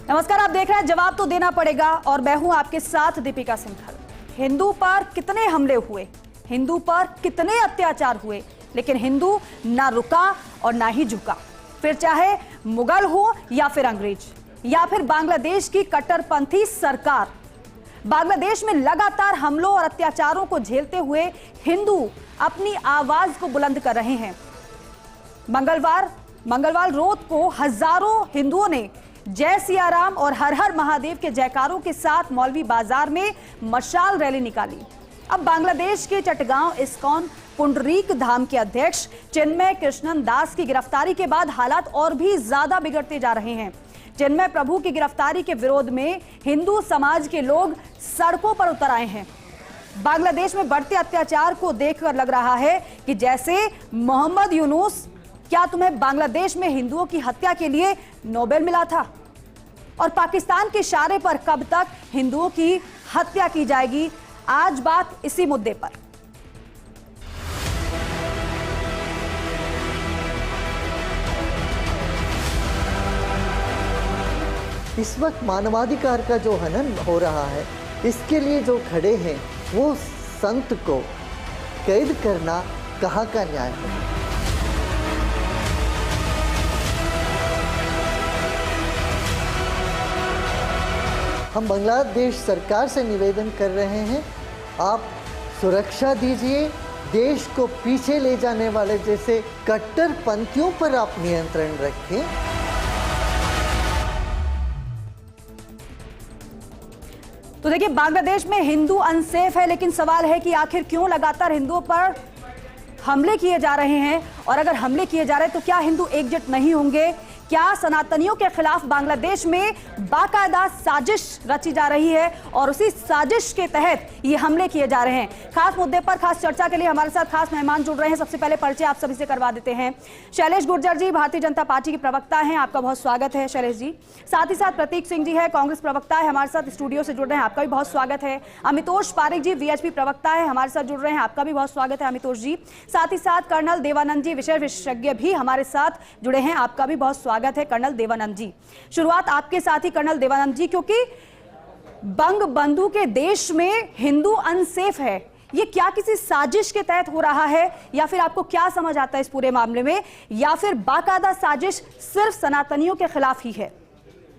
नमस्कार, आप देख रहे हैं जवाब तो देना पड़ेगा और मैं हूं आपके साथ दीपिका सिंघल। हिंदू पर कितने हमले हुए, हिंदू पर कितने अत्याचार हुए, लेकिन हिंदू ना रुका और ना ही झुका। फिर चाहे मुगल हो या फिर अंग्रेज या फिर बांग्लादेश की कट्टरपंथी सरकार, बांग्लादेश में लगातार हमलों और अत्याचारों को झेलते हुए हिंदू अपनी आवाज को बुलंद कर रहे हैं। मंगलवार रोज को हजारों हिंदुओं ने जय सिया राम और हर हर महादेव के जयकारों के साथ मौलवी बाजार में मशाल रैली निकाली। अब बांग्लादेश के चटगांव इस्कॉन पुंडरीक धाम के अध्यक्ष चिन्मय कृष्णन दास की गिरफ्तारी के बाद हालात और भी ज्यादा बिगड़ते जा रहे हैं। चिन्मय प्रभु की गिरफ्तारी के विरोध में हिंदू समाज के लोग सड़कों पर उतर आए हैं। बांग्लादेश में बढ़ते अत्याचार को देखकर लग रहा है कि जैसे मोहम्मद यूनुस, क्या तुम्हें बांग्लादेश में हिंदुओं की हत्या के लिए नोबेल मिला था? और पाकिस्तान के इशारे पर कब तक हिंदुओं की हत्या की जाएगी? आज बात इसी मुद्दे पर। इस वक्त मानवाधिकार का जो हनन हो रहा है, इसके लिए जो खड़े हैं वो संत को कैद करना कहाँ का न्याय है? हम बांग्लादेश सरकार से निवेदन कर रहे हैं, आप सुरक्षा दीजिए, देश को पीछे ले जाने वाले जैसे कट्टरपंथियों पर आप नियंत्रण रखें। तो देखिए, बांग्लादेश में हिंदू अनसेफ है, लेकिन सवाल है कि आखिर क्यों लगातार हिंदुओं पर हमले किए जा रहे हैं? और अगर हमले किए जा रहे हैं तो क्या हिंदू एकजुट नहीं होंगे? क्या सनातनियों के खिलाफ बांग्लादेश में बाकायदा साजिश रची जा रही है और उसी साजिश के तहत ये हमले किए जा रहे हैं? खास मुद्दे पर खास चर्चा के लिए हमारे साथ खास मेहमान जुड़ रहे हैं। सबसे पहले परिचय आप सभी से करवा देते हैं। शैलेश गुर्जर जी भारतीय जनता पार्टी के प्रवक्ता हैं, आपका बहुत स्वागत है शैलेश जी। साथ ही साथ प्रतीक सिंह जी है, कांग्रेस प्रवक्ता है, हमारे साथ स्टूडियो से जुड़ रहे हैं, आपका भी बहुत स्वागत है। अमितोष पारिक जी वीएचपी प्रवक्ता है, हमारे साथ जुड़ रहे हैं, आपका भी बहुत स्वागत है अमितोष जी। साथ ही साथ कर्नल देवानंद जी विषय विशेषज्ञ भी हमारे साथ जुड़े हैं, आपका भी बहुत स्वागत है कर्नल देवानंद जी। शुरुआत आपके साथ ही कर्नल देवानंद जी, क्योंकि बंग बंधु के देश में हिंदू अनसेफ है, ये क्या किसी साजिश के तहत हो रहा है या फिर आपको क्या समझ आता है इस पूरे मामले में, या फिर बाकायदा साजिश सिर्फ सनातनियों के खिलाफ ही है?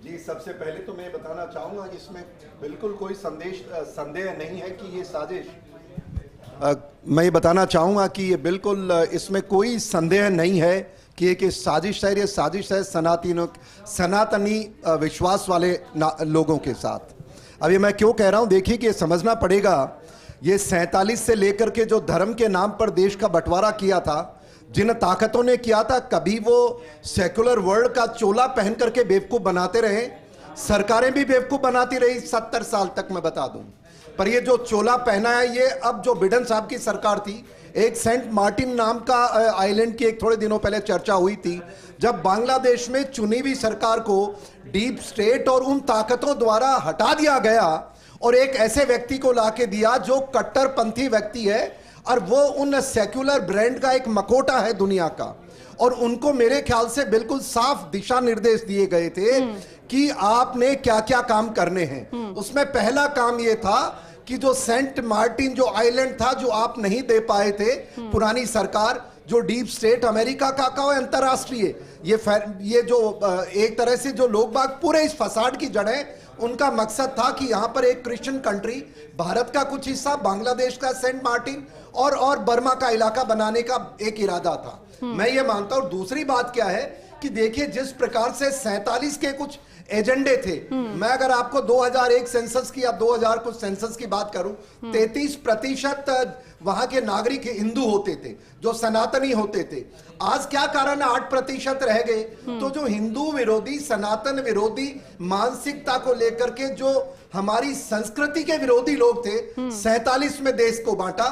जी, सबसे पहले तो मैं बताना चाहूंगा कि इसमें बिल्कुल कोई संदेह नहीं है कि ये साजिश, मैं बताना चाहूंगा कि ये बिल्कुल इसमें कोई संदेह नहीं है कि एक साजिश है। ये साजिश है सनातनी विश्वास वाले लोगों के साथ। अब ये मैं क्यों कह रहा हूँ, देखिए कि ये समझना पड़ेगा, ये 47 से लेकर के जो धर्म के नाम पर देश का बंटवारा किया था, जिन ताकतों ने किया था, कभी वो सेकुलर वर्ल्ड का चोला पहन करके बेवकूफ़ बनाते रहे, सरकारें भी बेवकूफ़ बनाती रही 70 साल तक, मैं बता दूं। पर ये जो चोला पहना है, ये अब जो बिडेन साहब की सरकार थी, एक सेंट मार्टिन नाम का आइलैंड की एक थोड़े दिनों पहले चर्चा हुई थी, जब बांग्लादेश में चुनी हुई सरकार को डीप स्टेट और उन ताकतों द्वारा हटा दिया गया और एक ऐसे व्यक्ति को लाके दिया जो कट्टरपंथी व्यक्ति है और वो उन सेक्युलर ब्रांड का एक मकोटा है दुनिया का। और उनको मेरे ख्याल से बिल्कुल साफ दिशा निर्देश दिए गए थे कि आपने क्या क्या काम करने हैं। उसमें पहला काम ये था कि जो सेंट मार्टिन जो आइलैंड था, जो आप नहीं दे पाए थे पुरानी सरकार, जो डीप स्टेट अमेरिका का हो, अंतरराष्ट्रीय, ये जो एक तरह से जो लोग बाग पूरे इस फसाड की जड़ें, उनका मकसद था कि यहां पर एक क्रिश्चियन कंट्री, भारत का कुछ हिस्सा, बांग्लादेश का सेंट मार्टिन और बर्मा का इलाका बनाने का एक इरादा था। मैं ये मानता हूं। दूसरी बात क्या है कि देखिए, जिस प्रकार से 47 के कुछ एजेंडे थे, मैं अगर आपको 2001 सेंसस की या 2000 कुछ सेंसस की बात करूं, 33% वहां के नागरिक हिंदू होते थे, जो सनातनी होते थे। आज क्या कारण है 8% रह गए? तो जो हिंदू विरोधी, सनातन विरोधी मानसिकता को लेकर के जो हमारी संस्कृति के विरोधी लोग थे, 47 में देश को बांटा।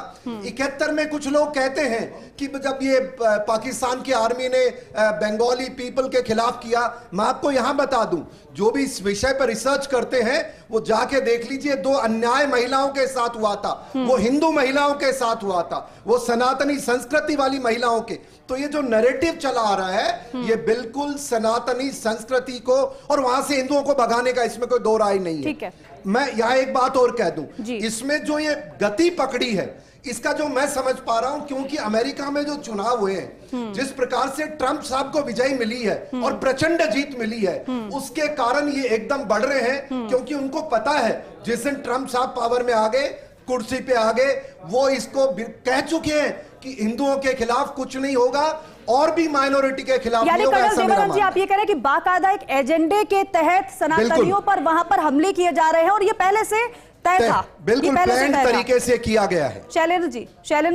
71 में कुछ लोग कहते हैं कि जब ये पाकिस्तान की आर्मी ने बंगाली पीपल के खिलाफ किया, मैं आपको यहां बता दूं, जो भी इस विषय पर रिसर्च करते हैं वो जाके देख लीजिए, 2 अन्याय महिलाओं के साथ हुआ था, वो हिंदू महिलाओं के साथ हुआ था, वो सनातनी संस्कृति वाली महिलाओं के। तो ये जो नैरेटिव चला आ रहा है ये बिल्कुल सनातनी संस्कृति को और वहां से हिंदुओं को भगाने का, इसमें कोई दो राय नहीं है। ठीक है। मैं यहां एक बात और कह दूं, जी। इसमें जो ये गति पकड़ी है इसका जो मैं समझ पा रहा हूं, क्योंकि अमेरिका में जो चुनाव हुए हैं, जिस प्रकार से ट्रंप साहब को विजयी मिली है और प्रचंड जीत मिली है, उसके कारण ये एकदम बढ़ रहे हैं, क्योंकि उनको पता है जिस दिन ट्रंप साहब पावर में आ गए, कुर्सी पे आ गए, वो इसको कह चुके हैं कि हिंदुओं के खिलाफ कुछ नहीं होगा और भी माइनॉरिटी के खिलाफ यानी नहीं होगा। कर्नल ऐसा मेरा देवानंद जी, मानना आप ये कह रहे हैं कि बाकायदा एक एजेंडे के तहत सनातनियों पर वहां पर हमले किए जा रहे हैं और ये पहले से तय था, बिल्कुल प्लान तरीके से किया गया है। शैलेंद्र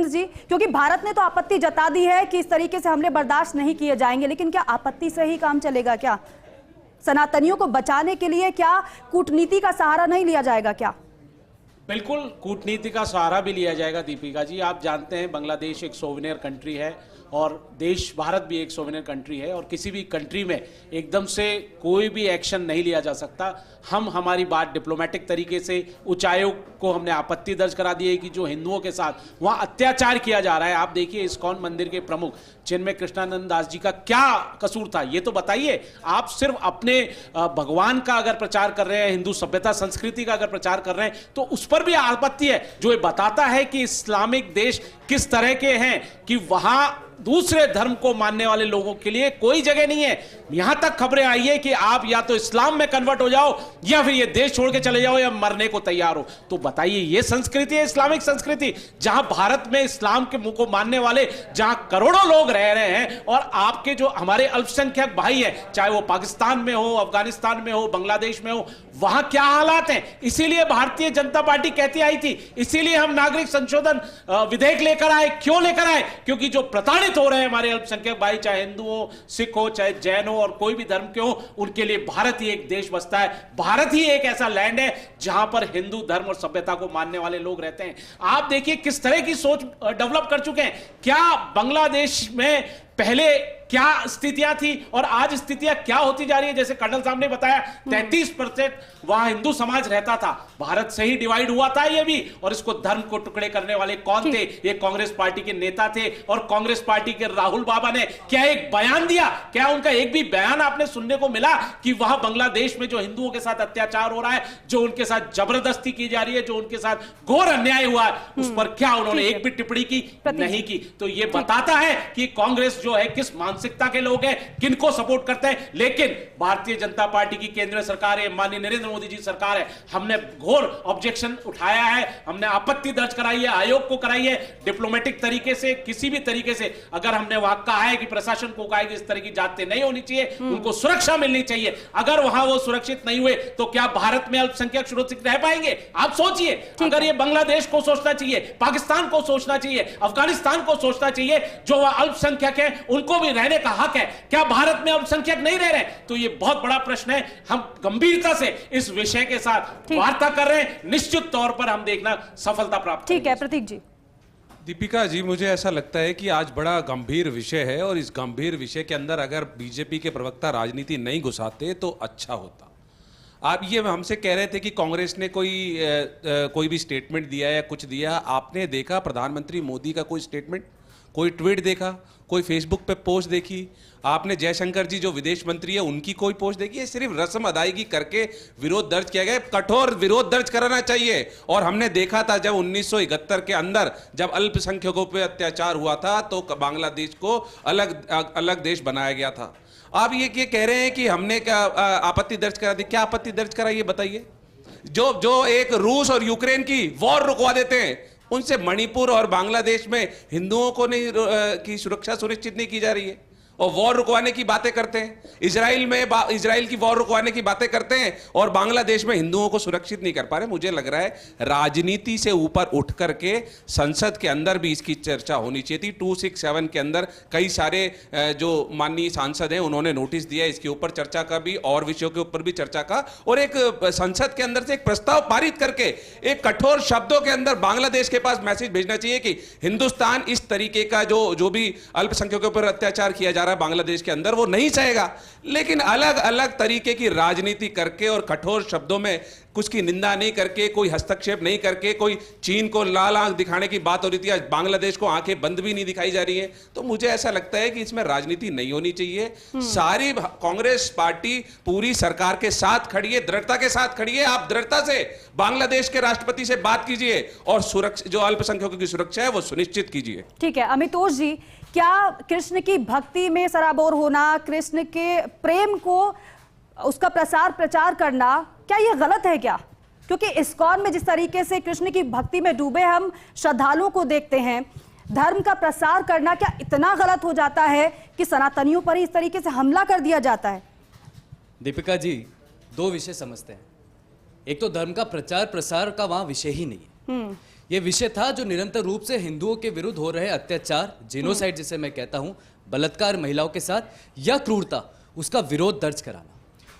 जी, क्योंकि भारत ने तो आपत्ति जता दी है कि इस तरीके से हमले बर्दाश्त नहीं किए जाएंगे, लेकिन क्या आपत्ति से ही काम चलेगा? क्या सनातनियों को बचाने के लिए क्या कूटनीति का सहारा नहीं लिया जाएगा? क्या बिल्कुल कूटनीति का सहारा भी लिया जाएगा। दीपिका जी, आप जानते हैं बांग्लादेश एक सोवेनियर कंट्री है और देश भारत भी एक सोवेनियर कंट्री है और किसी भी कंट्री में एकदम से कोई भी एक्शन नहीं लिया जा सकता। हम हमारी बात डिप्लोमेटिक तरीके से उच्च आयोग को हमने आपत्ति दर्ज करा दी है कि जो हिंदुओं के साथ वहाँ अत्याचार किया जा रहा है। आप देखिए इस्कॉन मंदिर के प्रमुख चिन्मय कृष्णानंद दास जी का क्या कसूर था, ये तो बताइए। आप सिर्फ अपने भगवान का अगर प्रचार कर रहे हैं, हिंदू सभ्यता संस्कृति का अगर प्रचार कर रहे हैं, तो उस पर भी आपत्ति है, जो ये बताता है कि इस्लामिक देश किस तरह के हैं कि वहां दूसरे धर्म को मानने वाले लोगों के लिए कोई जगह नहीं है। यहां तक खबरें आई है कि आप या तो इस्लाम में कन्वर्ट हो जाओ या फिर ये देश छोड़ के चले जाओ या मरने को तैयार हो। तो बताइए, ये संस्कृति है इस्लामिक संस्कृति, जहां भारत में इस्लाम के मुंह को मानने वाले जहां करोड़ों लोग रह रहे हैं और आपके जो हमारे अल्पसंख्यक भाई हैं, चाहे वो पाकिस्तान में हो, अफगानिस्तान में हो, बांग्लादेश में हो, वहां क्या हालात हैं। इसीलिए भारतीय जनता पार्टी कहती आई थी, इसीलिए हम नागरिक संशोधन विधेयक लेकर आए। क्यों लेकर आए? क्योंकि जो प्रताड़ित हो रहे हैं हमारे अल्पसंख्यक भाई, चाहे हिंदू हो, सिख हो, चाहे जैन हो और कोई भी धर्म के हो, उनके लिए भारत ही एक देश बसता है। भारत ही एक ऐसा लैंड है जहां पर हिंदू धर्म और सभ्यता को मानने वाले लोग रहते हैं। आप देखिए किस तरह की सोच डेवलप कर चुके हैं। क्या बांग्लादेश में पहले क्या स्थितियां थी और आज स्थितियां क्या होती जा रही है? जैसे कर्नल साहब ने बताया 33% वहां हिंदू समाज रहता था, भारत से ही डिवाइड हुआ था ये भी। और इसको धर्म को टुकड़े करने वाले कौन थे? ये कांग्रेस पार्टी के नेता थे और कांग्रेस पार्टी के राहुल बाबा ने क्या एक बयान दिया? क्या उनका एक भी बयान आपने सुनने को मिला कि वहां बांग्लादेश में जो हिंदुओं के साथ अत्याचार हो रहा है, जो उनके साथ जबरदस्ती की जा रही है, जो उनके साथ घोर अन्याय हुआ है, उस पर क्या उन्होंने एक भी टिप्पणी की? नहीं की। तो ये बताता है कि कांग्रेस जो है किस मानसिकता के लोग हैं, किनको सपोर्ट करते हैं। लेकिन भारतीय जनता पार्टी की केंद्र सरकार है, माननीय नरेंद्र मोदी जी सरकार है, हमने घोर ऑब्जेक्शन उठाया है, हमने आपत्ति दर्ज कराई है, आयोग को कराई है। डिप्लोमेटिक तरीके से, किसी भी तरीके से अगर हमने वहां कहा है कि प्रशासन को कहा है कि इस तरह की जांचें नहीं होनी चाहिए, उनको सुरक्षा मिलनी चाहिए। अगर वहां वो सुरक्षित नहीं हुए तो क्या भारत में अल्पसंख्यक सुरक्षित रह पाएंगे? आप सोचिए। अगर ये बांग्लादेश को सोचना चाहिए, पाकिस्तान को सोचना चाहिए, अफगानिस्तान को सोचना चाहिए, जो वह अल्पसंख्यक है उनको भी रहने का हक है, क्या भारत में अल्पसंख्यक नहीं रह रहे? तो ये बहुत बड़ा प्रश्न है। हम गंभीरता से इस विषय के साथ वार्ता कर रहे हैं, निश्चित तौर पर हम देखना सफलता प्राप्त। ठीक है प्रतीक जी। दीपिका जी, मुझे ऐसा लगता है कि आज बड़ा गंभीर विषय है और इस गंभीर विषय के अंदर अगर बीजेपी के प्रवक्ता राजनीति नहीं घुसाते तो अच्छा होता। आप ये हमसे कह रहे थे कि कांग्रेस ने कोई भी स्टेटमेंट दिया या कुछ दिया। आपने देखा प्रधानमंत्री मोदी का कोई स्टेटमेंट, कोई ट्वीट देखा, कोई फेसबुक पे पोस्ट देखी? आपने जयशंकर जी जो विदेश मंत्री है उनकी कोई पोस्ट देखी? है सिर्फ रस्म अदायगी करके विरोध दर्ज किया गया। कठोर विरोध दर्ज कराना चाहिए। और हमने देखा था जब 1971 के अंदर जब अल्पसंख्यकों पे अत्याचार हुआ था तो बांग्लादेश को अलग देश बनाया गया था। आप ये कह रहे हैं कि हमने क्या आपत्ति दर्ज करा दी? क्या आपत्ति दर्ज करा ये बताइए। जो एक रूस और यूक्रेन की वॉर रुकवा देते हैं, उनसे मणिपुर और बांग्लादेश में हिंदुओं को नहीं की सुरक्षा सुनिश्चित नहीं की जा रही है और वॉर रुकवाने की बातें करते हैं। इजराइल की वॉर रुकवाने की बातें करते हैं और बांग्लादेश में हिंदुओं को सुरक्षित नहीं कर पा रहे। मुझे लग रहा है राजनीति से ऊपर उठ करके संसद के अंदर भी इसकी चर्चा होनी चाहिए थी। 267 के अंदर कई सारे जो माननीय सांसद हैं उन्होंने नोटिस दिया इसके ऊपर चर्चा का भी और विषयों के ऊपर भी चर्चा का, और एक संसद के अंदर से एक प्रस्ताव पारित करके एक कठोर शब्दों के अंदर बांग्लादेश के पास मैसेज भेजना चाहिए कि हिंदुस्तान इस तरीके का जो भी अल्पसंख्यकों पर अत्याचार किया जा जा रहा है बांग्लादेश के अंदर, वो नहीं चाहेगा। लेकिन अलग अलग तरीके की राजनीति करके और कठोर शब्दों में कुछ की निंदा नहीं करके, कोई हस्तक्षेप नहीं करके, कोई चीन को लाल आंख दिखाने की बात हो रही थी, आज बांग्लादेश को आंखें बंद भी नहीं दिखाई जा रही है। तो मुझे ऐसा लगता है कि इसमें राजनीति नहीं होनी चाहिए। सारी कांग्रेस पार्टी पूरी सरकार के साथ खड़ी है, दृढ़ता के साथ खड़ी है। आप दृढ़ता से बांग्लादेश के राष्ट्रपति से बात कीजिए और सुरक्षा, जो अल्पसंख्यकों की सुरक्षा है वो सुनिश्चित कीजिए। ठीक है अमितोष जी, क्या कृष्ण की भक्ति में सराबोर होना, कृष्ण के प्रेम को उसका प्रसार प्रचार करना, क्या ये गलत है क्या? क्योंकि इस्कॉन में जिस तरीके से कृष्ण की भक्ति में डूबे हम श्रद्धालुओं को देखते हैं, धर्म का प्रसार करना क्या इतना गलत हो जाता है कि सनातनियों पर ही इस तरीके से हमला कर दिया जाता है? दीपिका जी, दो विषय समझते हैं। एक तो धर्म का प्रचार प्रसार का वहां विषय ही नहीं है। यह विषय था जो निरंतर रूप से हिंदुओं के विरुद्ध हो रहे अत्याचार, जेनोसाइड जिसे मैं कहता हूं, बलात्कार महिलाओं के साथ या क्रूरता, उसका विरोध दर्ज कराना।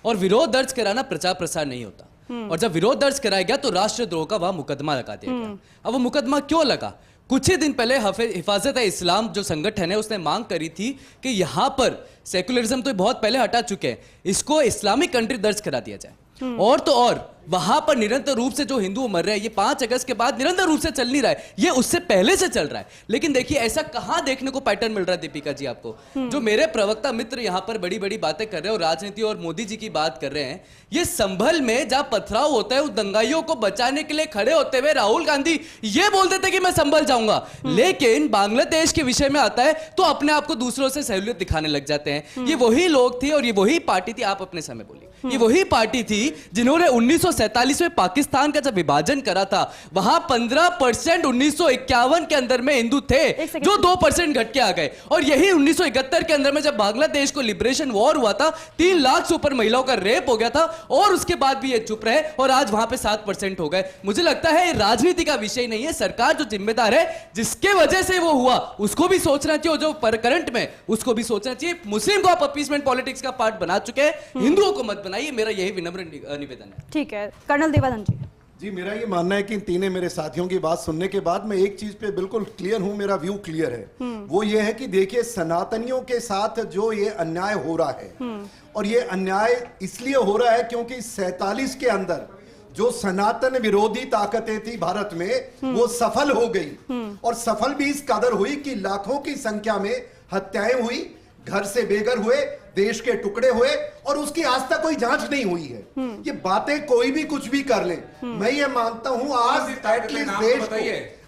और विरोध दर्ज कराना प्रचार प्रसार नहीं होता। और जब विरोध दर्ज कराया गया तो राष्ट्रद्रोह का वहां मुकदमा लगा दिया गया। अब वो मुकदमा क्यों लगा? कुछ ही दिन पहले हिफाजत इस्लाम जो संगठन है उसने मांग करी थी कि यहां पर सेकुलरिज्म तो बहुत पहले हटा चुके हैं, इसको इस्लामिक कंट्री दर्ज करा दिया जाए। और तो और वहां पर निरंतर रूप से जो हिंदू मर रहे हैं, ये 5 अगस्त के बाद निरंतर रूप से चल नहीं रहा है, ये उससे पहले से चल रहा है। लेकिन देखिए ऐसा कहां देखने को पैटर्न मिल रहा है दीपिका जी आपको? जो मेरे प्रवक्ता मित्र यहां पर बड़ी बड़ी बातें कर रहे हैं और राजनीति और मोदी जी की बात कर रहे हैं, ये संभल में जहां पथराव होता है उस दंगाइयों को बचाने के लिए खड़े होते हुए राहुल गांधी ये बोलते थे कि मैं संभल जाऊंगा, लेकिन बांग्लादेश के विषय में आता है तो अपने आप को दूसरों से सहूलियत दिखाने लग जाते हैं। ये वही लोग थे और ये वही पार्टी थी, आप अपने समय बोलिए, ये वही पार्टी थी जिन्होंने 1947 में पाकिस्तान का जब विभाजन करा था, वहां 15% 1951 के अंदर में हिंदू थे, जो 2% घट के आ गए। और यही 1971 के अंदर में जब बांग्लादेश को लिबरेशन वॉर हुआ था, 3 लाख से ऊपर महिलाओं का रेप हो गया था और उसके बाद भी ये चुप रहे और आज वहां पे 7% हो गए। मुझे लगता है ये राजनीति का विषय नहीं है। सरकार जो जिम्मेदार है, जिसके वजह से वो हुआ, उसको भी सोचना चाहिए, जो करंट में उसको भी सोचना चाहिए। मुस्लिम को आप अपीसमेंट पॉलिटिक्स का पार्ट बना चुके हैं, हिंदुओं को मत बनाइए, मेरा यही विनम्र निवेदन है। ठीक है कर्नल देवानंद जी। जी, मेरा ये मानना है कि इन तीनों मेरे साथियों की बात सुनने के बाद मैं एक चीज पे बिल्कुल क्लियर हूं, मेरा व्यू क्लियर है। वो ये है कि देखिए सनातनियों के साथ जो ये अन्याय हो रहा है, और ये अन्याय इसलिए हो रहा है क्योंकि 47 के अंदर जो सनातन विरोधी ताकतें थी भारत में वो सफल हो गई, और सफल भी इस कदर हुई कि लाखों की संख्या में हत्याएं हुई, घर से बेघर हुए, देश के टुकड़े हुए, और उसकी आज तक कोई जांच नहीं हुई है। ये बातें कोई भी कुछ भी कर ले, मैं ये मानता हूं आज एटलीस्ट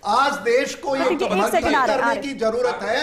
आज देश को ये करने की जरूरत है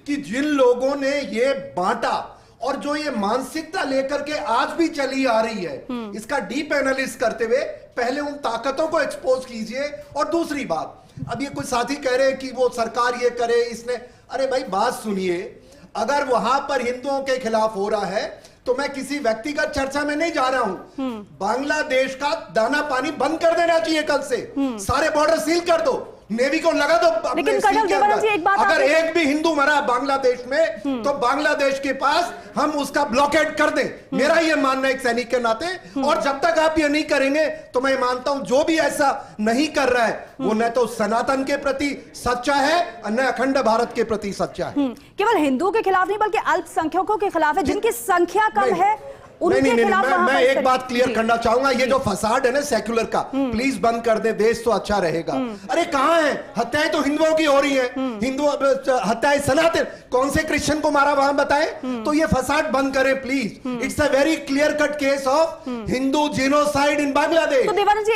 कि जिन लोगों ने ये बांटा और जो ये मानसिकता लेकर के आज भी चली आ रही है, इसका डीप एनालिसिस करते हुए पहले उन ताकतों को एक्सपोज कीजिए। और दूसरी बात, अब ये कुछ साथी कह रहे हैं कि वो सरकार ये करे, इसने, अरे भाई बात सुनिए, अगर वहां पर हिंदुओं के खिलाफ हो रहा है तो मैं किसी व्यक्तिगत चर्चा में नहीं जा रहा हूं। बांग्लादेश का दाना पानी बंद कर देना चाहिए, कल से सारे बॉर्डर सील कर दो, नेवी को लगा दो। लेकिन कर्नल देवानंद जी एक बात, अगर एक भी हिंदू मरा बांग्लादेश में तो बांग्लादेश के पास हम उसका ब्लॉकेड कर दें, मेरा यह मानना है एक सैनिक के नाते। और जब तक आप ये नहीं करेंगे तो मैं मानता हूं जो भी ऐसा नहीं कर रहा है वो न तो सनातन के प्रति सच्चा है और न अखंड भारत के प्रति सच्चा है। केवल हिंदुओं के खिलाफ नहीं बल्कि अल्पसंख्यकों के खिलाफ है, जिनकी संख्या कम है उनके खिलाफ। मैं एक बात क्लियर करना चाहूंगा, ये जो फसाड है ना सेक्युलर का, प्लीज बंद कर दे, देश तो अच्छा रहेगा। अरे कहां है हत्याएं? तो हिंदुओं की हो रही है, हिंदू हत्याएं सनातन, कौन से क्रिश्चियन को मारा वहां बताएं? तो ये फसाड बंद करें please. It's a very clear cut case of Hindu genocide in Bangladesh. तो देवानंद जी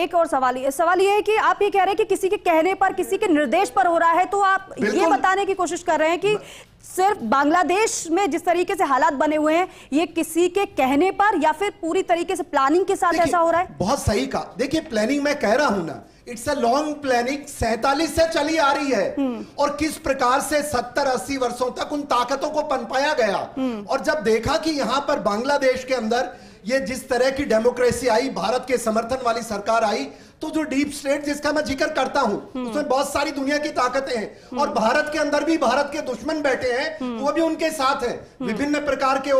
एक और सवाल ये है कि आप ये कह रहे हैं कि किसी के कहने पर, किसी के निर्देश पर हो रहा है, तो आप ये बताने की कोशिश कर रहे हैं कि सिर्फ बांग्लादेश में जिस तरीके से हालात बने हुए हैं, ये किसी के कहने पर या फिर पूरी तरीके से प्लानिंग के साथ ऐसा हो रहा है? बहुत सही कहा। देखिए प्लानिंग मैं कह रहा हूं ना, इट्स अ लॉन्ग प्लानिंग 47 से चली आ रही है, और किस प्रकार से 70-80 वर्षों तक उन ताकतों को पनपाया गया। और जब देखा कि यहां पर बांग्लादेश के अंदर ये जिस तरह की डेमोक्रेसी आई, भारत के समर्थन वाली सरकार आई, तो जो डीप स्टेट जिसका मैं जिक्र करता हूं उसमें बहुत सारी दुनिया की ताकतें हैं, और भारत के अंदर भी भारत के दुश्मन बैठे हैं, वो भी उनके साथ हैं। विभिन्न प्रकार के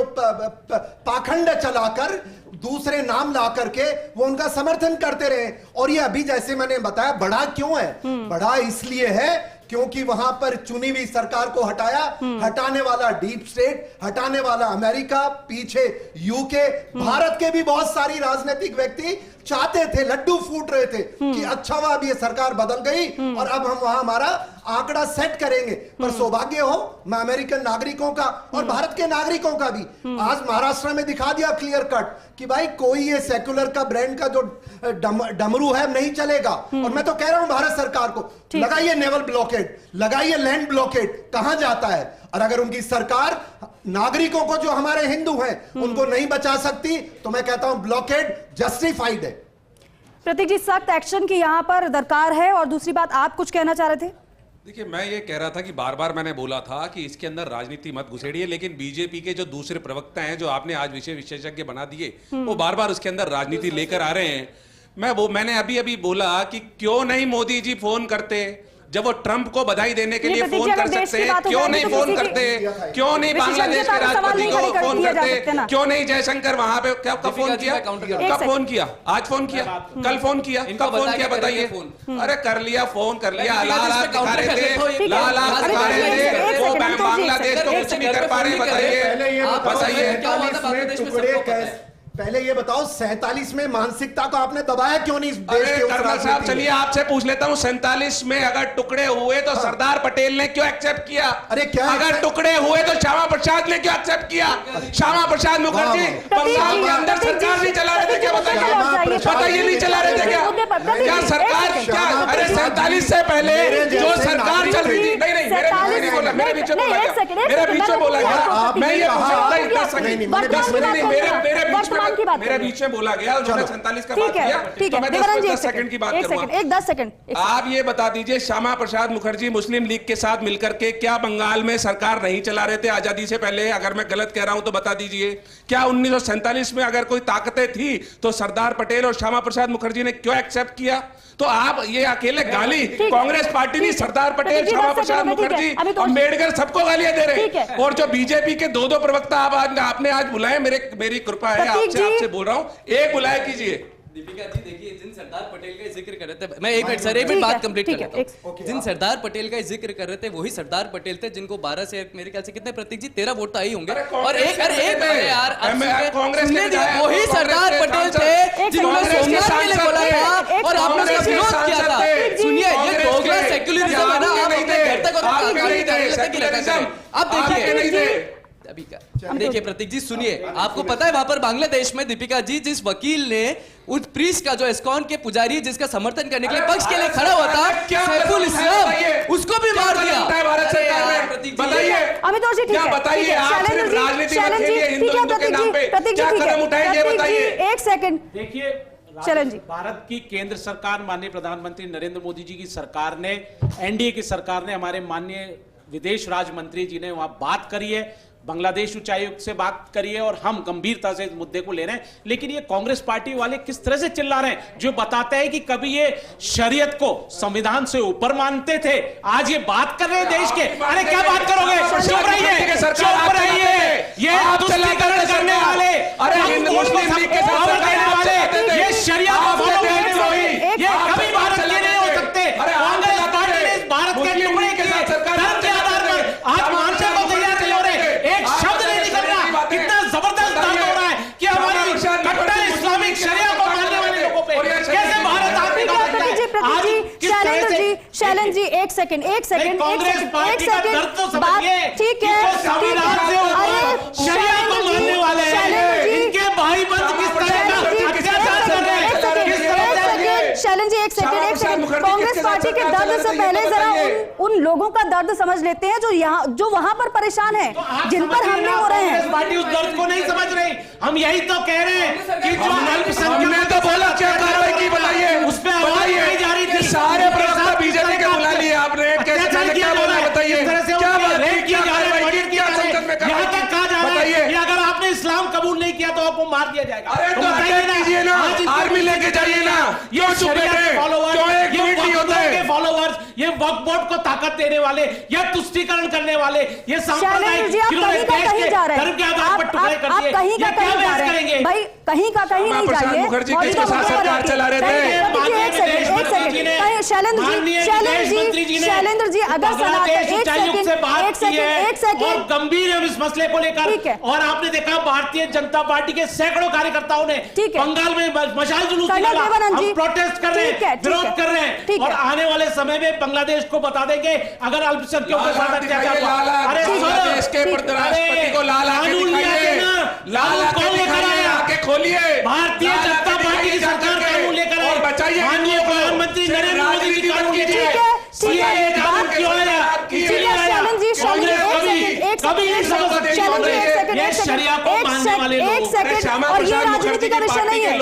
पाखंड चलाकर, दूसरे नाम ला करके वो उनका समर्थन करते रहे। और ये अभी जैसे मैंने बताया बढ़ा क्यों है? बढ़ा इसलिए है क्योंकि वहां पर चुनी हुई सरकार को हटाया, हटाने वाला डीप स्टेट, हटाने वाला अमेरिका, पीछे यूके, भारत के भी बहुत सारी राजनीतिक व्यक्ति चाहते थे, लड्डू फूट रहे थे कि अच्छा हुआ अब ये सरकार बदल गई और अब हम वहां हमारा आंकड़ा सेट करेंगे। पर सौभाग्य हो मैं अमेरिकन नागरिकों का और भारत के नागरिकों का भी, आज महाराष्ट्र में दिखा दिया क्लियर कट कि भाई कोई ये सेक्युलर का ब्रांड का जो डमरू है नहीं चलेगा। और मैं तो कह रहा हूं भारत सरकार को, लगाइए नेवल ब्लॉकेड, लगाइए लैंड ब्लॉकेड, कहां जाता है। और अगर उनकी सरकार नागरिकों को जो हमारे हिंदू हैं उनको नहीं बचा सकती तो मैं कहता हूं ब्लॉकेड जस्टिफाइड है। प्रतीक जी, सख्त एक्शन की यहां पर दरकार है। और दूसरी बात, आप कुछ कहना चाह रहे थे? देखिए, मैं ये कह रहा था कि बार बार मैंने बोला था कि इसके अंदर राजनीति मत घुसेड़िए, लेकिन बीजेपी के जो दूसरे प्रवक्ता हैं जो आपने आज विषय विशेषज्ञ बना दिए, वो बार बार उसके अंदर राजनीति लेकर आ रहे हैं। मैंने अभी अभी बोला कि क्यों नहीं मोदी जी फोन करते, जब वो ट्रंप को बधाई देने के लिए फोन कर सकते हैं, क्यों नहीं फोन करते, क्यों नहीं बांग्लादेश के राष्ट्रपति को फोन करते, क्यों नहीं जयशंकर वहां पे कब फोन किया, कब फोन किया, आज फोन किया, कल फोन किया, कब फोन किया बताइए। अरे कर लिया, फोन कर लिया, लाल दिखा रहे थे, लाल दिखा रहे थे, वो बांग्लादेश को कुछ नहीं कर पा रहे। बताइए पहले ये बताओ 47 में मानसिकता को आपने दबाया क्यों नहीं? कर्नल साहब, चलिए आपसे पूछ लेता हूं, 47 में अगर टुकड़े हुए तो सरदार पटेल ने क्यों एक्सेप्ट किया? अरे क्या अगर टुकड़े हुए तो श्यामा प्रसाद ने क्यों एक्सेप्ट किया? श्यामा प्रसाद मुखर्जी बंगाल के अंदर सरकार नहीं चला रहे थे क्या? बताइए नहीं चला रहे थे क्या सरकार? क्या अरे 47 से पहले जो सरकार चल रही थी, नहीं मेरे बीच में बोला, मेरे बीच में बोला गया, मैं ये मेरे बीच में बोला गया, उन्होंने 47 का बात किया, तो मैं 10 सेकंड की बात करूंगा। 10 सेकंड। आप ये बता दीजिए, श्यामा प्रसाद मुखर्जी मुस्लिम लीग के साथ मिलकर के क्या बंगाल में सरकार नहीं चला रहे थे आजादी से पहले? अगर मैं गलत कह रहा हूं तो बता दीजिए। क्या 1947 में अगर कोई ताकतें थी तो सरदार पटेल और श्यामा प्रसाद मुखर्जी ने क्यों एक्सेप्ट किया? तो आप ये अकेले गाली कांग्रेस पार्टी नहीं, सरदार पटेल, श्यामा प्रसाद मुखर्जी, अम्बेडकर सबको गालियां दे रहे। और जो बीजेपी के दो प्रवक्ता आपने आज बुलाए, मेरी कृपा है आपसे बोल रहा हूं, एक बुलाया कीजिए। दीपिका जी देखिए, जिन सरदार पटेल का जिक्र कर रहे थे, मैं एक मिनट सर, एक मिनट बात कंप्लीट कर लेता हूं। जिन सरदार पटेल का जिक्र कर रहे थे वही सरदार पटेल थे जिनको 12 से मेरे ख्याल से कितने प्रतीक जी 13 वोट आई होंगे। और एक यार कांग्रेस वही सरदार पटेल थे जिन्होंने सोमनाथ के लिए बोला था और आपने उसका विरोध किया था। सुनिए, ये दोगला सेक्युलरिज्म है ना, आप अपने घर तक अब देखिए अभी का देखिए प्रतीक जी, सुनिए, आपको पता है वहां पर बांग्लादेश में दीपिका जी जिस वकील ने उस प्रीस्ट का जो इस्कॉन के पुजारी जिसका समर्थन करने के लिए पक्ष के लिए खड़ा हुआ था, सैफुल इस्लाम, उसको भी मार दिया भारत सरकार ने। बताइए अमित जी, क्या बताइए आप सिर्फ राजनीति मत खेलिए, हिंदू के नाम पे क्या कदम उठाएंगे बताइए। एक सेकंड देखिए, चलन जी, भारत की केंद्र सरकार, माननीय प्रधानमंत्री नरेंद्र मोदी जी की सरकार ने, एनडीए की सरकार ने, हमारे माननीय विदेश राज्य मंत्री जी ने वहां बात करी है, बांग्लादेश उच्चायुक्त से बात करिए और हम गंभीरता से इस मुद्दे को ले रहे हैं। लेकिन ये कांग्रेस पार्टी वाले किस तरह से चिल्ला रहे हैं, जो बताते हैं कि कभी ये शरीयत को संविधान से ऊपर मानते थे, आज ये बात कर रहे हैं देश के। अरे क्या बात करोगे? चुप रहिए, चुप रहिए। ये तुष्टीकरण करने वाले, अरे मुस्लिम लीग के साथ करने वाले, ये शरिया को फॉलो करने वाले, ये कभी भारत के नहीं हो सकते। कांग्रेस पार्टी ने इस भारत के टुकड़े के धर्म के आधार पर आज मानसिक को तैयार हो रहे, एक शब्द नहीं निकल रहा। कितना जबरदस्त दावा हो रहा है कि हमारी कट्टर इस्लामिक शरिया को मानने वाले लोगों पे कैसे भारत आप शैलन जी एक सेकंड कांग्रेस पार्टी का दर्द तो समझिए, ठीक है, संविधान से ऊपर शरिया को मानने वाले इनके भाई बंद किस तरह का अत्याचार कर रहे हैं। शैलन जी एक सेकंड, कांग्रेस पार्टी के दर्द से पहले जरा उन लोगों का दर्द समझ लेते हैं जो वहां पर परेशान है, जिन पर हमले हो रहे हैं। पार्टी उस दर्द को नहीं समझ रही। हम यही तो कह रहे हैं कि जो अल्पसंख्यक तो बोला क्या कार्रवाई की, बताइए उस पर आवाज नहीं जा रही थी। सारे प्रवक्ता बीजेपी के बुला लिए आपने, कैसे क्या बोला बताइए? क्या रेप किया जा रहा है, यहाँ तक कहा जा रहा है कि अगर आपने इस्लाम कबूल नहीं किया तो आपको मार दिया जाएगा। अरे तो बताइए अटैक कीजिए ना, आज इस आर्मी लेके जाइए ना, ये क्यों चुप शरियत बैठे? फॉलोवर्स, क्यों एक ये मिनट नहीं वक्फ होते? बोर्ड के फॉलोवर्स, ये वक्फ बोर्ड को ताकत देने वाले या तुष्टीकरण करने वाले, ये सांप्रदायिक जी आप जिन्होंने कहीं का देश कहीं के जा रहे धर्म के हैं, आधार पर टुकड़े कर आप दिए, कहीं का ये क्या कहीं जा बहस रहे करेंगे? हैं भाई, कहीं का कहीं श्यामा नहीं प्रसाद जाइए। मुखर्जी मौजूदा किसके साथ मुद्दे पर सरकार आइए। चला रहे थे? एक सेकंड, शैलेंद्र जी अगर एक सेकंड और गंभीर है इस मसले को ठीक है। लेकर, और आपने देखा भारतीय जनता पार्टी के सैकड़ों कार्यकर्ताओं ने ठीक है। बंगाल में मशाल जुलूस कर्नल निकाला, देवानंद जी, हम प्रोटेस्ट कर रहे ठीक है, हैं, ठीक विरोध है, कर रहे ठीक हैं, और है। आने वाले समय में बांग्लादेश को बता देंगे अगर अल्पसंख्यकों के साथ अत्याचार हुआ। अरे बांग्लादेश के राष्ट्रपति को लाल आके कानून लिया दिखाइए, है ना, लाल कानून आके कौन लेकर दिखाइए, आया? आके खोलिए, भारतीय लाल जनता आके पार्टी की दिखाइए सरकार जाकर कानून लेकर आई, और बचाइए माननीय हिंदुओं को। प्रधानमंत्री सिर्फ नरेंद्र मोदी जी राजनीति मत कानून कीजिए। कीजिए। ठीक है, ये कानून क्यों आया? ठीक है, शैलेंद्र जी, शैलेंद्र जी, एक सेकंड, और ये राजनीति का विषय नहीं है,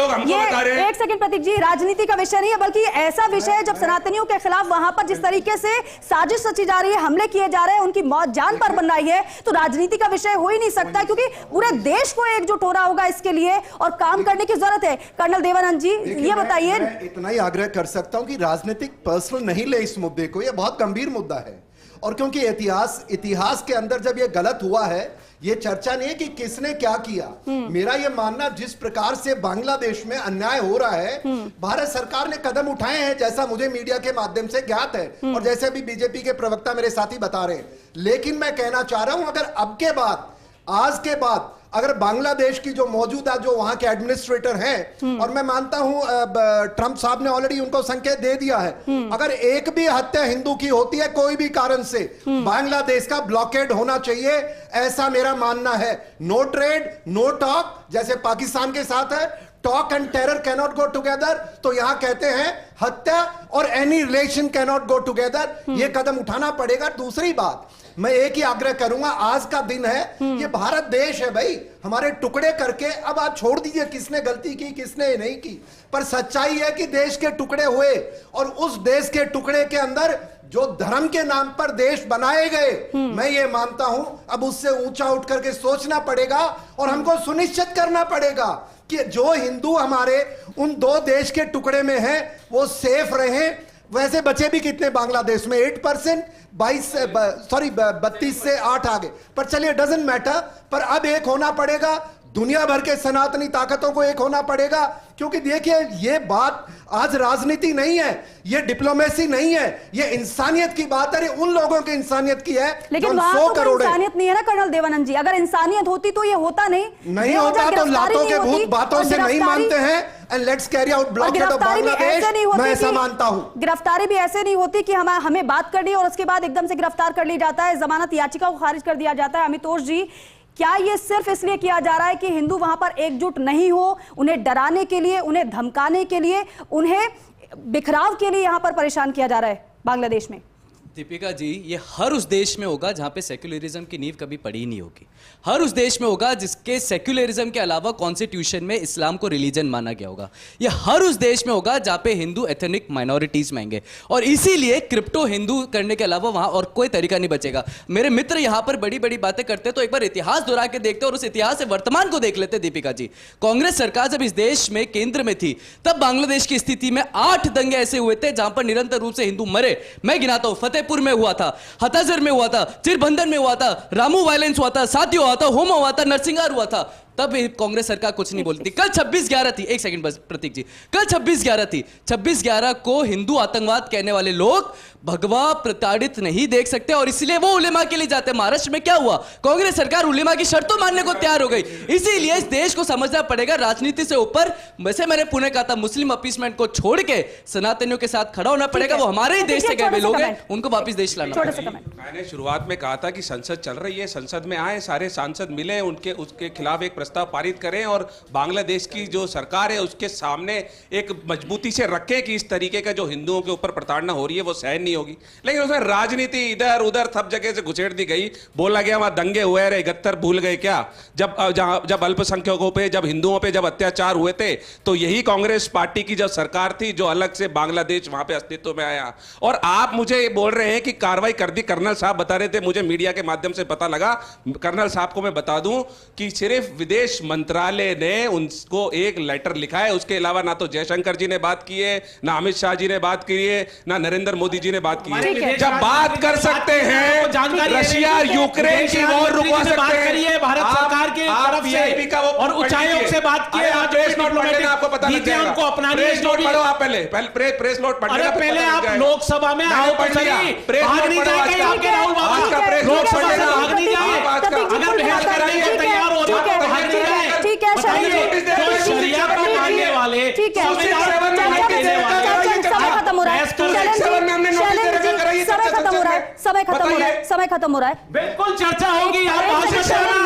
एक सेकंड प्रतीक जी, राजनीति का विषय नहीं है, बल्कि ऐसा विषय है जब सनातनियों के खिलाफ वहां पर जिस तरीके से साजिश रची जा रही है, हमले किए जा रहे हैं, उनकी मौत जान पर बन रही है, तो राजनीति का विषय हो ही नहीं सकता, क्योंकि पूरे देश को एकजुट होना होगा इसके लिए और काम करने की जरूरत है। कर्नल देवानंद जी, ये बताइए। मैं इतना ही आग्रह कर सकता हूं कि राजनीतिक पर्सनल नहीं ले इस मुद्दे को, यह बहुत गंभीर मुद्दा है, और क्योंकि इतिहास के अंदर जब यह गलत हुआ है, ये चर्चा नहीं है कि किसने क्या किया। मेरा यह मानना, जिस प्रकार से बांग्लादेश में अन्याय हो रहा है, भारत सरकार ने कदम उठाए हैं, जैसा मुझे मीडिया के माध्यम से ज्ञात है, और जैसे अभी बीजेपी के प्रवक्ता मेरे साथी बता रहे हैं। लेकिन मैं कहना चाह रहा हूं, अगर अब के बाद, आज के बाद, अगर बांग्लादेश की जो मौजूदा जो वहां के एडमिनिस्ट्रेटर हैं, और मैं मानता हूं ट्रंप साहब ने ऑलरेडी उनको संकेत दे दिया है, अगर एक भी हत्या हिंदू की होती है कोई भी कारण से, बांग्लादेश का ब्लॉकेड होना चाहिए, ऐसा मेरा मानना है। नो ट्रेड, नो टॉक, जैसे पाकिस्तान के साथ है, talk and terror cannot go together, तो यहां कहते हैं हत्या और any relation cannot go together. यह कदम उठाना पड़ेगा। दूसरी बात, मैं एक ही आग्रह करूंगा, आज का दिन है, ये भारत देश है भाई, हमारे टुकड़े करके, अब आप छोड़ दीजिए किसने गलती की किसने नहीं की, पर सच्चाई है कि देश के टुकड़े हुए, और उस देश के टुकड़े के अंदर जो धर्म के नाम पर देश बनाए गए, मैं ये मानता हूं अब उससे ऊंचा उठ करके सोचना पड़ेगा, और हमको सुनिश्चित करना पड़ेगा कि जो हिंदू हमारे उन दो देश के टुकड़े में हैं वो सेफ रहें। वैसे बचे भी कितने बांग्लादेश में, 8%, 32 से 8 आ गए, पर चलिए डजंट मैटर, पर अब एक होना पड़ेगा, दुनिया भर के सनातनी ताकतों को एक होना पड़ेगा, क्योंकि देखिए ये बात आज राजनीति नहीं है, ये डिप्लोमेसी नहीं है, ये इंसानियत की बात है, उन लोगों की इंसानियत की है। लेकिन वहां तो कोई इंसानियत नहीं है ना कर्नल देवानंद जी, अगर इंसानियत होती तो ये होता नहीं होता, तो लातों के भूत बातों से नहीं मानते हैं, and let's carry out blockade of Bangladesh, मैं ऐसा मानता हूं। गिरफ्तारी भी ऐसे नहीं होती कि हमें बात करनी और उसके बाद एकदम से गिरफ्तार कर ली जाता है, जमानत याचिका को खारिज कर दिया जाता है। अमितोष जी, क्या ये सिर्फ इसलिए किया जा रहा है कि हिंदू वहां पर एकजुट नहीं हो, उन्हें डराने के लिए, उन्हें धमकाने के लिए, उन्हें बिखराव के लिए यहां पर परेशान किया जा रहा है बांग्लादेश में? दीपिका जी, ये हर उस देश में होगा जहां पे सेक्युलरिज्म की नींव कभी पड़ी ही नहीं होगी। हर उस देश में होगा जिसके सेक्युलरिज्म के अलावा कॉन्स्टिट्यूशन में इस्लाम को रिलीजन माना गया होगा। ये हर उस देश में होगा जहां पे हिंदू एथनिक माइनॉरिटीज में आएंगे, और इसीलिए क्रिप्टो हिंदू करने के अलावा वहां और कोई तरीका नहीं बचेगा। मेरे मित्र यहां पर बड़ी बड़ी बातें करते हैं, तो एक बार इतिहास दोहरा के देखते और उस इतिहास से वर्तमान को देख लेते। दीपिका जी, कांग्रेस सरकार जब इस देश में केंद्र में थी, तब बांग्लादेश की स्थिति में 8 दंगे ऐसे हुए थे जहां पर निरंतर रूप से हिंदू मरे। मैं गिनाता हूं, फतेहपुर में हुआ था, हताजर में हुआ था, चिरबंधन में हुआ था, रामू वायलेंस हुआ था, साथियों हुआ था, होमा हुआ था, नरसिंहार हुआ था, तब कांग्रेस सरकार कुछ नहीं बोलती थी। कल 26/11 थी, एक सेकंड बस प्रतीक जी, कल 26/11 थी। 26/11 को हिंदू आतंकवाद कहने वाले लोग भगवा प्रताड़ित नहीं देख सकते, और इसलिए वो उलेमा के लिए जाते हैं। महाराष्ट्र में क्या हुआ? कांग्रेस सरकार उलेमा की शर्तों मानने को तैयार हो गई। इसीलिए इस देश को समझना पड़ेगा, राजनीति से ऊपर, वैसे मैंने पुणे कहा था, मुस्लिम अपीसमेंट को छोड़ के सनातनियों के साथ खड़ा होना पड़ेगा। वो हमारे ही देश से गए लोग हैं, उनको वापस देश लाना पड़ेगा। मैंने शुरुआत में कहा था कि संसद चल रही है, संसद में आए, सारे सांसद मिले, उसके खिलाफ एक प्रस्ताव पारित करें, और बांग्लादेश की जो सरकार है उसके सामने एक मजबूती से रखें कि इस तरीके का जो हिंदुओं के ऊपर प्रताड़ना हो रही है वो सहन नहीं होगी। लेकिन उसमें राजनीति इधर उधर सब जगह से घुसेड़ दी गई। बोला गया वहां दंगे हुए रहे, 71 भूल गए क्या? जब अल्पसंख्यकों पे, जब हिंदुओं पे जब अत्याचार हुए थे, तो यही कांग्रेस पार्टी की जो सरकार थी जो अलग से बांग्लादेश वहां पे अस्तित्व में आया। और आप मुझे बोल रहे हैं कि कार्रवाई कर दी। कर्नल साहब बता रहे थे, मुझे मीडिया के माध्यम से पता लगा, कर्नल साहब को मैं बता दूं कि सिर्फ विदेश मंत्रालय ने उनको एक लेटर लिखा है। उसके अलावा ना तो जयशंकर जी ने बात की है, ना अमित शाह जी ने बात की है, ना नरेंद्र मोदी जी ने बात की ठीक है। है। जब बात कर सकते हैं रशिया यूक्रेन की वॉर रुकवा सकते हैं, भारत सरकार के तरफ VIP का से वो और उच्चायोग से बात की है। आप प्रेस नोट पढ़ लेना, आपको पता लग जाएगा। हमको अपनानी है। प्रेस नोट पढ़ो आप पहले प्रेस नोट पढ़ लेना, पहले आप लोकसभा में आए तो सही, भाग नहीं जाएंगे आपके राहुल बाबा, लोकसभा से भाग नहीं जाए। अगर बहस कराने को तैयार हो तो भाग नहीं जाए। ठीक है, बताइए, जो शरिया को मानने वाले, ठीक है, संविधान को मानने देने वाले, समय खत्म हो रहा है, समय खत्म हो रहा है, समय खत्म हो रहा है। बिल्कुल चर्चा होगी। आप बात मत करना,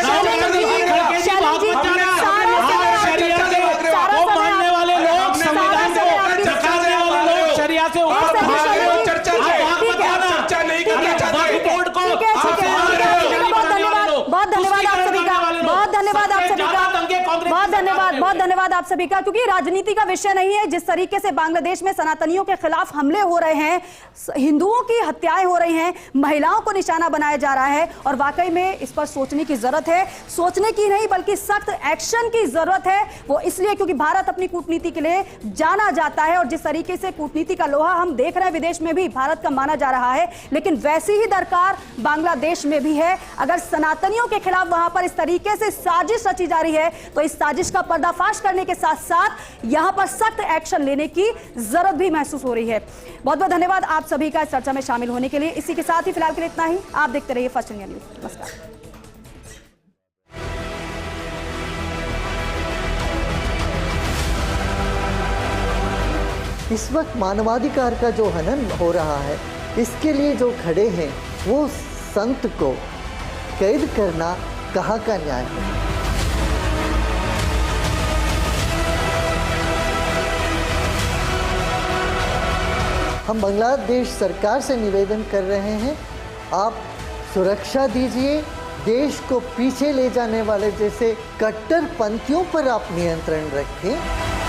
राहुल गांधी जी, खड़गे जी, बात मत करना। आप शरिया से वो मानने वाले लोग, संविधान को चकाने वाले लोग, शरिया से ऊपर भाग रहे हो। चर्चा चर्चा नहीं करना चाहते। कोर्ट को बहुत धन्यवाद आप सभी का, बहुत धन्यवाद आप सभी का, बहुत धन्यवाद, बहुत धन्यवाद आप सभी का, क्योंकि राजनीति का विषय नहीं है। जिस तरीके से बांग्लादेश में सनातनियों के खिलाफ हमले हो रहे हैं, हिंदुओं की हत्याएं हो रही हैं, महिलाओं को निशाना बनाया जा रहा है, और वाकई में इस पर सोचने की जरूरत है। सोचने की नहीं बल्कि सख्त एक्शन की जरूरत है। वो इसलिए क्योंकि भारत अपनी कूटनीति के लिए जाना जाता है, और जिस तरीके से कूटनीति का लोहा हम देख रहे हैं विदेश में भी भारत का माना जा रहा है, लेकिन वैसी ही दरकार बांग्लादेश में भी है। अगर सनातनियों के खिलाफ वहां पर इस तरीके से साजिश रची जा रही है, तो इस साजिश का पर्दाफाश करने के साथ साथ यहां पर सख्त एक्शन लेने की जरूरत भी महसूस हो रही है। बहुत बहुत धन्यवाद आप सभी का इस चर्चा में शामिल होने के लिए। इसी के साथ ही फिलहाल के लिए इतना ही। आप देखते रहिए फर्स्ट इंडिया न्यूज। नमस्कार। इस वक्त मानवाधिकार का जो हनन हो रहा है, इसके लिए जो खड़े हैं वो संत को कैद करना कहाँ का न्याय है? हम बांग्लादेश सरकार से निवेदन कर रहे हैं, आप सुरक्षा दीजिए, देश को पीछे ले जाने वाले जैसे कट्टरपंथियों पर आप नियंत्रण रखें।